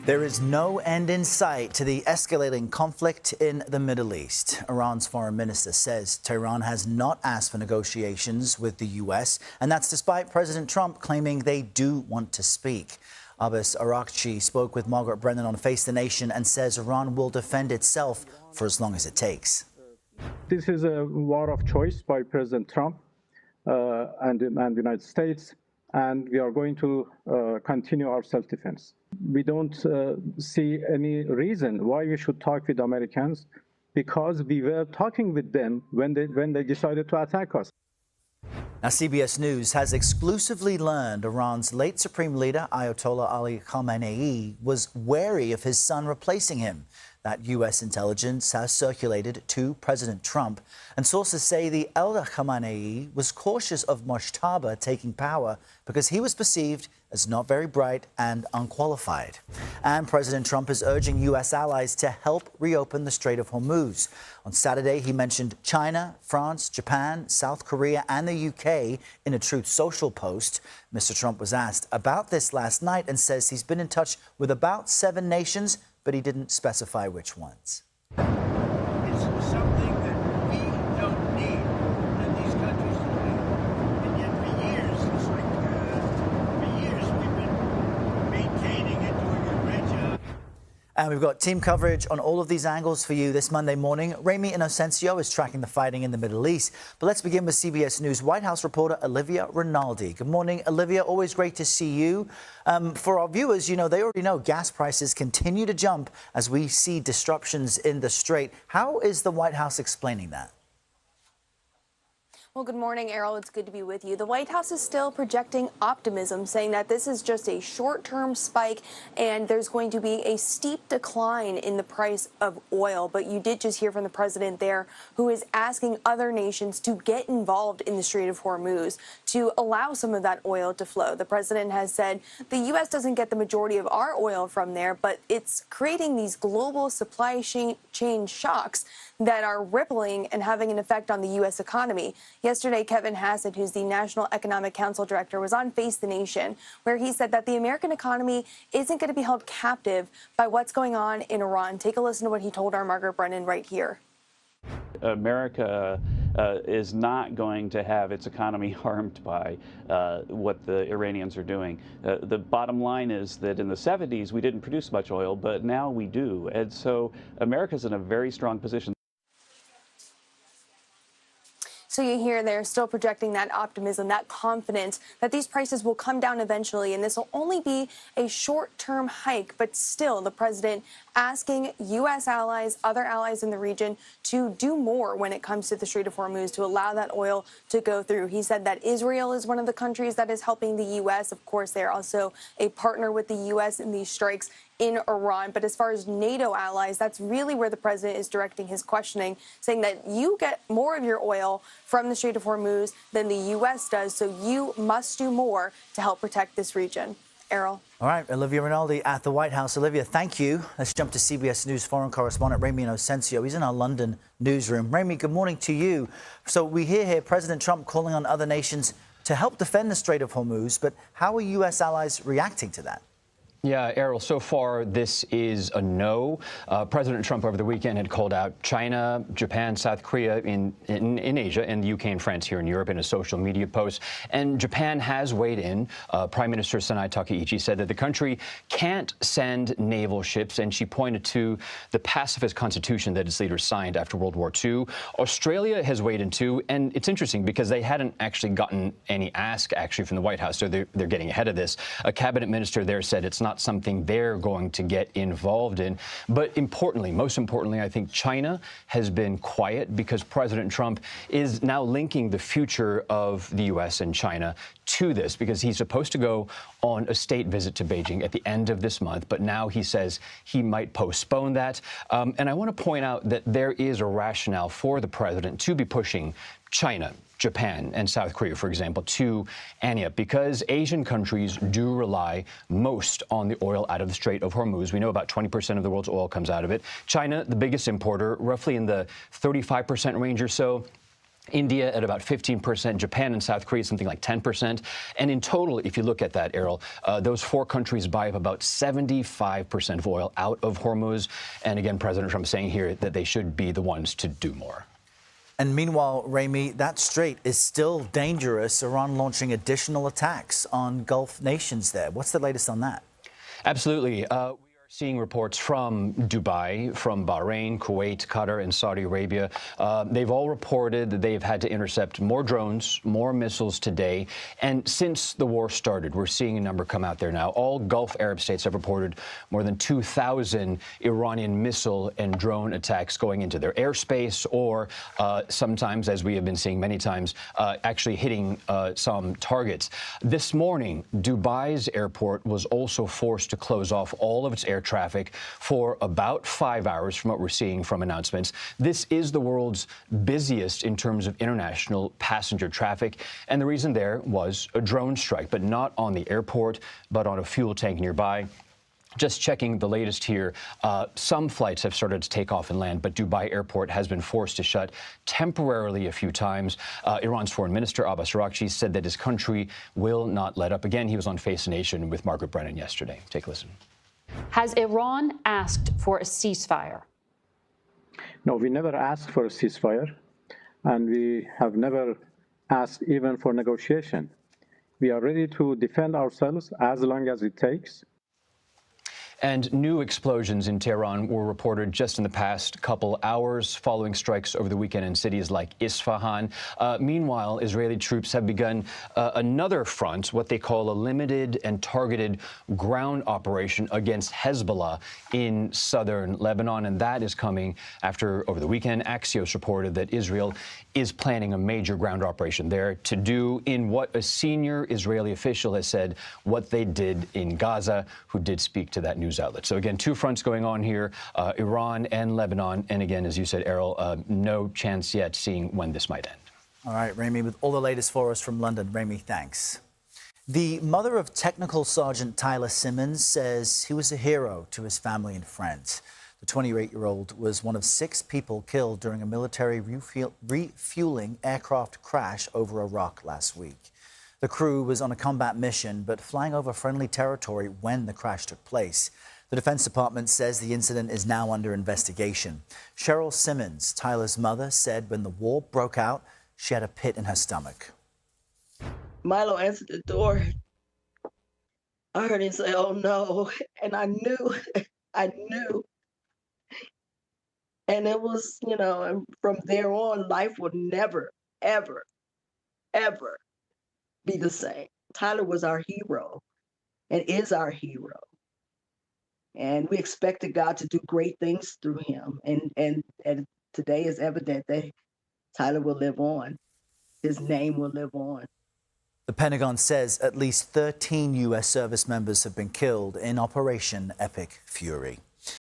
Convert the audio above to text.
There is no end in sight to the escalating conflict in the Middle East. Iran's foreign minister says Tehran has not asked for negotiations with the U.S., and that's despite President Trump claiming they do want to speak. Abbas Araghchi spoke with Margaret Brennan on Face the Nation and says Iran will defend itself for as long as it takes. This is a war of choice by President Trump and the United States, and we are going to continue our self-defense. We don't see any reason why we should talk with Americans, because we were talking with them when they decided to attack us. Now, CBS News has exclusively learned Iran's late Supreme Leader, Ayatollah Ali Khamenei, was wary of his son replacing him. That U.S. intelligence has circulated to President Trump. And sources say the elder Khamenei was cautious of Mojtaba taking power because he was perceived as not very bright and unqualified. And President Trump is urging U.S. allies to help reopen the Strait of Hormuz. On Saturday, he mentioned China, France, Japan, South Korea and the UK in a Truth Social post. Mr. Trump was asked about this last night and says he's been in touch with about 7 nations, but he didn't specify which ones. It's something that we don't need, and these countries don't need. And yet for years, it's like, for years we've been maintaining it, doing a great job. And we've got team coverage on all of these angles for you this Monday morning. Ramy Inocencio is tracking the fighting in the Middle East. But let's begin with CBS News White House reporter Olivia Rinaldi. Good morning, Olivia. Always great to see you. For our viewers, you know, they already know gas prices continue to jump as we see disruptions in the Strait. How is the White House explaining that? Well, good morning, Errol. It's good to be with you. The White House is still projecting optimism, saying that this is just a short-term spike and there's going to be a steep decline in the price of oil. But you did just hear from the president there, who is asking other nations to get involved in the Strait of Hormuz to allow some of that oil to flow. The president has said the U.S. doesn't get the majority of our oil from there, but it's creating these global supply chain shocks that are rippling and having an effect on the U.S. economy. Yesterday, Kevin Hassett, who's the National Economic Council Director, was on Face the Nation, where he said that the American economy isn't going to be held captive by what's going on in Iran. Take a listen to what he told our Margaret Brennan right here. America is not going to have its economy harmed by what the Iranians are doing. The bottom line is that in the 70s, we didn't produce much oil, but now we do. And so America's in a very strong position. So you hear they're still projecting that optimism, that confidence that these prices will come down eventually, and this will only be a short-term hike. But still, the president asking U.S. allies, other allies in the region, to do more when it comes to the Strait of Hormuz, to allow that oil to go through. He said that Israel is one of the countries that is helping the U.S. Of course, they're also a partner with the U.S. in these strikes in Iran. But as far as NATO allies, that's really where the president is directing his questioning, saying that you get more of your oil from the Strait of Hormuz than the U.S. does, so you must do more to help protect this region. Errol. All right, Olivia Rinaldi at the White House. Olivia, thank you. Let's jump to CBS News foreign correspondent Ramy Inocencio. He's in our London newsroom. Ramy, good morning to you. So we hear here President Trump calling on other nations to help defend the Strait of Hormuz, but how are U.S. allies reacting to that? Yeah, Errol, so far this is a no. President Trump over the weekend had called out China, Japan, South Korea in Asia, and the UK and France here in Europe in a social media post. And Japan has weighed in. Prime Minister Sanae Takaichi said that the country can't send naval ships, and she pointed to the pacifist constitution that its leaders signed after World War II. Australia has weighed in too, and it's interesting because they hadn't actually gotten any ask actually from the White House, so they're getting ahead of this. A cabinet minister there said it's not something they're going to get involved in. But importantly, most importantly, I think China has been quiet because President Trump is now linking the future of the U.S. and China to this, because he's supposed to go on a state visit to Beijing at the end of this month. But now he says he might postpone that. And I want to point out that there is a rationale for the president to be pushing China, Japan, and South Korea, for example, to ante up, because Asian countries do rely most on the oil out of the Strait of Hormuz. We know about 20% of the world's oil comes out of it. China, the biggest importer, roughly in the 35% range or so. India at about 15%, Japan and South Korea something like 10%. And in total, if you look at that, Errol, those four countries buy up about 75% of oil out of Hormuz. And again, President Trump saying here that they should be the ones to do more. And meanwhile, Ramy, that strait is still dangerous. Iran launching additional attacks on Gulf nations there. What's the latest on that? Absolutely. Seeing reports from Dubai, from Bahrain, Kuwait, Qatar, and Saudi Arabia. They've all reported that they've had to intercept more drones, more missiles today. And since the war started, we're seeing a number come out there now. All Gulf Arab states have reported more than 2,000 Iranian missile and drone attacks going into their airspace, or sometimes, as we have been seeing many times, actually hitting some targets. This morning, Dubai's airport was also forced to close off all of its air traffic for about 5 hours from what we're seeing from announcements. This is the world's busiest in terms of international passenger traffic. And the reason there was a drone strike, but not on the airport, but on a fuel tank nearby. Just checking the latest here, some flights have started to take off and land, but Dubai Airport has been forced to shut temporarily a few times. Iran's foreign minister, Abbas, said that his country will not let up. Again, he was on Face the Nation with Margaret Brennan yesterday. Take a listen. Has Iran asked for a ceasefire? No, we never asked for a ceasefire, and we have never asked even for negotiation. We are ready to defend ourselves as long as it takes. And new explosions in Tehran were reported just in the past couple hours following strikes over the weekend in cities like Isfahan. Meanwhile, Israeli troops have begun another front, what they call a limited and targeted ground operation against Hezbollah in southern Lebanon. And that is coming after, over the weekend, Axios reported that Israel is planning a major ground operation there to do in what a senior Israeli official has said what they did in Gaza, who did speak to that news outlet. So again, two fronts going on here, Iran and Lebanon. And again, as you said, Errol, no chance yet seeing when this might end. All right, Ramy, with all the latest for us from London. Ramy, thanks. The mother of Technical Sergeant Tyler Simmons says he was a hero to his family and friends. The 28-year-old was one of 6 people killed during a military refueling aircraft crash over Iraq last week. The crew was on a combat mission, but flying over friendly territory when the crash took place. The Defense Department says the incident is now under investigation. Cheryl Simmons, Tyler's mother, said when the war broke out, she had a pit in her stomach. Milo answered the door. I heard him say, "Oh no," and I knew, I knew. And it was, and from there on, life would never, ever, ever be the same. Tyler was our hero and is our hero. And we expected God to do great things through him. And today is evident that Tyler will live on. His name will live on. The Pentagon says at least 13 U.S. service members have been killed in Operation Epic Fury.